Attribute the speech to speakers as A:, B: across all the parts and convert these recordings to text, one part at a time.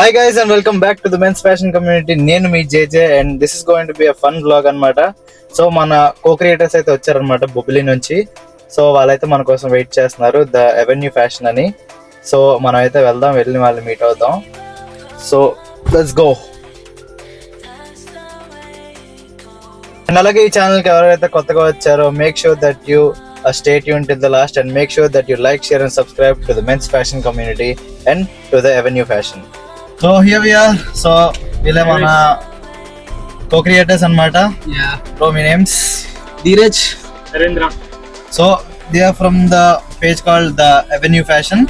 A: Hi guys and welcome back to the men's fashion community. నేను మీ JJ and this is going to be a fun vlog అన్నమాట. So మన కో-క్రియేటర్స్ అయితే వచ్చారన్నమాట బొబ్బిలి నుంచి. So వాళ్ళైతే మన కోసం వెయిట్ చేస్తున్నారు ద అవెన్యూ ఫ్యాషన్ అని. సో మనం అయితే వెళ్దాం, వెళ్ళి వాళ్ళని మీట్ అవుదాం. So let's go. అండ్ అలాగే ఈ ఛానల్కి ఎవరైతే కొత్తగా వచ్చారో make sure that you stay tuned till the last and make sure that you like, share and subscribe to the men's fashion community and to the Avenue Fashion. So here we are. So we'll మన co-creators అన్నమాట.
B: Yeah.
A: So my name's Dheeraj.
B: Narendra.
A: So they are from the page called the Avenue Fashion.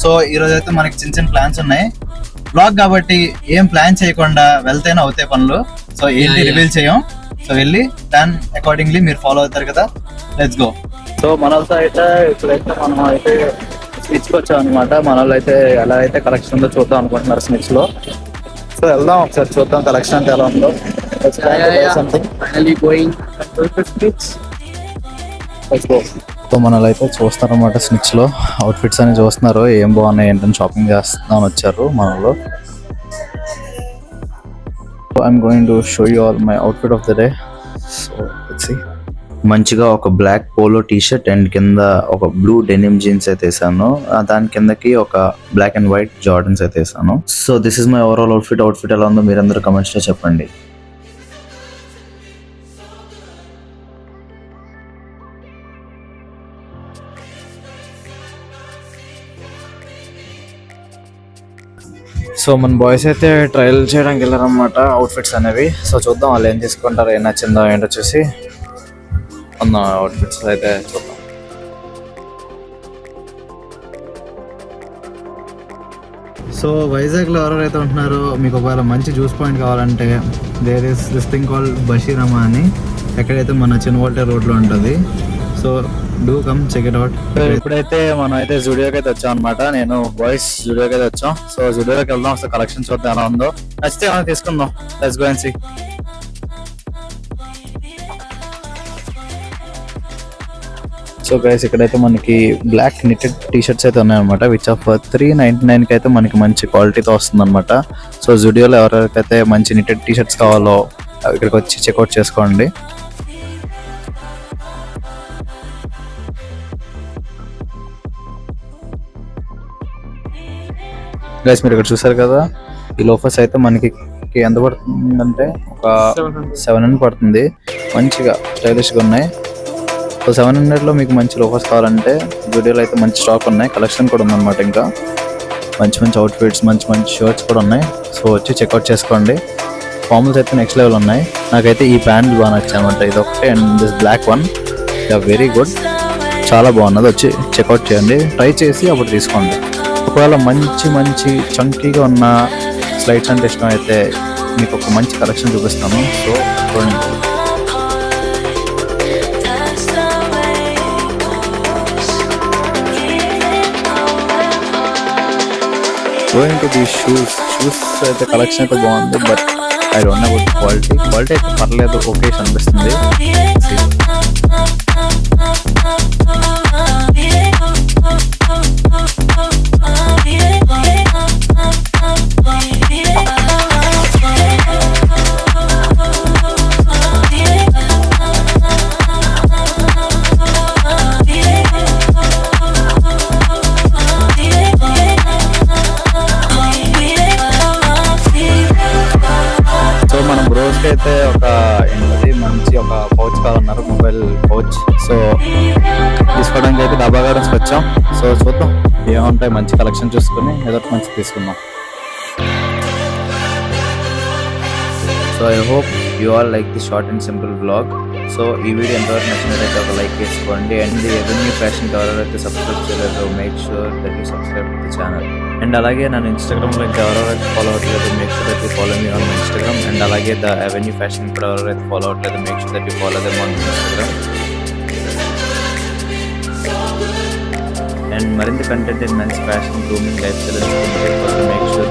A: So ఈ రోజు అయితే మనకి చిన్న చిన్న plans ఉన్నాయి. Blog కాబట్టి ఏం ప్లాన్ చేయకుండా వెళ్తేనే అవుతాయి పనులు. సో ఏంటి రివీల్ చేయం. సో వెళ్ళి ప్లాన్ అకార్డింగ్లీ మీరు ఫాలో అవుతారు కదా. Let's go. సో మన వాళ్ళతో అయితే ఇప్పుడైతే మనం అయితే స్నిచ్కి వచ్చాం అనమాట. మన వాళ్ళు అయితే ఎలా అయితే కలెక్షన్ ఉందో చూద్దాం అనుకుంటున్నారు స్నిచ్ లో. సో వెళ్దాం ఒకసారి చూద్దాం కలెక్షన్ అంటే ఎలా ఉందో. సో మన వాళ్ళు అయితే చూస్తారన్నమాట స్నిచ్ లో అవుట్ఫిట్స్ అని చూస్తున్నారు, ఏం బాగున్నాయి ఏంటని షాపింగ్ చేస్తామని వచ్చారు మన వాళ్ళు. I'm going to show you all my outfit of the day. So let's see. మంచిగా ఒక black polo T shirt and కింద ఒక బ్లూ డెనిమ్ జీన్స్ అయితే వేసాను. దాని కిందకి ఒక బ్లాక్ అండ్ వైట్ జార్డన్స్ అయితే వేసాను. So this is my overall outfit ఎలా ఉందో మీరందరూ కమెంట్స్ లో చెప్పండి. సో మన బాయ్స్ అయితే ట్రయల్ చేయడానికి వెళ్ళారనమాట అవుట్ఫిట్స్ అనేవి. సో చూద్దాం వాళ్ళు ఏం తీసుకుంటారు, ఏం నచ్చిందో ఏంటో చూసి అన్న అవుట్ఫిట్స్ అయితే చూద్దాం. సో వైజాగ్లో ఎవరైతే ఉంటున్నారో మీకు ఒకవేళ మంచి జ్యూస్ పాయింట్ కావాలంటే there is this thing called బషీరమా అని, ఎక్కడైతే మన చిన్నవాల్టర్ రోడ్లో ఉంటుంది. So do come check it out. ఇప్పుడైతే మనం అయితే జూడియోకి అయితే వచ్చాం అనమాట. నేను బాయ్స్ జూడియోకి అయితే వచ్చాం. సో జూడియోకి వెళ్దాం, ఒకసారి కలెక్షన్ చూద్దాం ఎలా ఉందో, నచ్చితే మనం తీసుకుందాం. Let's go and see. So guys ఇక్కడైతే మనకి బ్లాక్ నిటెడ్ టీ షర్ట్స్ అయితే ఉన్నాయన్నమాట, విచ్ ఆఫ్ 399 అయితే మనకి మంచి క్వాలిటీతో వస్తుంది అనమాట. సో జూడియోలో ఎవరికైతే మంచి నిటెడ్ టీ షర్ట్స్ కావాలో ఇక్కడికి వచ్చి చెక్అవుట్ చేసుకోండి. గైస్ మీరు ఇక్కడ చూసారు కదా, ఈ లోఫర్స్ అయితే మనకి ఎంత పడుతుందంటే ఒక 700 పడుతుంది. మంచిగా స్టైలిష్గా ఉన్నాయి. సో 700లో మీకు మంచి లోఫర్స్ కావాలంటే జూడియోలో అయితే మంచి స్టాక్ ఉన్నాయి, కలెక్షన్ కూడా ఉందన్నమాట. ఇంకా మంచి మంచి అవుట్ఫిట్స్, మంచి మంచి షర్ట్స్ కూడా ఉన్నాయి. సో వచ్చి చెక్అవుట్ చేసుకోండి. ఫార్మల్స్ అయితే నెక్స్ట్ లెవెల్ ఉన్నాయి. నాకైతే ఈ ప్యాంట్ బాగా నచ్చాయి అనమాట, ఇది ఒకటే and this black one very good, చాలా బాగున్నది. వచ్చి చెక్అవుట్ చేయండి, ట్రై చేసి అప్పుడు తీసుకోండి. ఒకవేళ మంచి మంచి చంకీగా ఉన్న స్లైడ్స్ అంటే ఇష్టం అయితే మీకు ఒక మంచి కలెక్షన్ చూపిస్తాను. సో చూడండి. గోయింగ్ టు ది షూస్ అయితే కలెక్షన్ అయితే బాగుంది, but I don't know about quality అయితే పర్లేదు, ఓకే అనిపిస్తుంది. అయితే ఒక ఏంటది మంచి ఒక పౌచ్ కావాలన్నారు, మొబైల్ పౌచ్. సో తీసుకోవడానికి అయితే డబ్బా గార్డెన్స్కి వచ్చాం. సో చూద్దాం ఏముంటాయి, మంచి కలెక్షన్ చూసుకుని ఏదో మంచి తీసుకుందాం. So I hope you all like the short and simple vlog. So ఈ వీడియో ఎంతవరకు నచ్చినట్లయితే ఒక లైక్ చేసుకోండి. అండ్ ది ఎవెన్యూ ఫ్యాషన్ ఎవరైతే సబ్స్క్రైబ్ చేయలేదో make sure that you subscribe to the channel. And అలాగే నన్ను ఇన్స్టాగ్రామ్లో ఇంకా ఎవరైతే ఫాలో అవ్వట్లేదు make sure that you follow me on my Instagram. And అలాగే ద అవెన్యూ ఫ్యాషన్ కూడా ఎవరైతే ఫాలో అవ్వట్లేదు make sure that you follow them on Instagram. And మరింత content in men's fashion grooming lifestyle make sure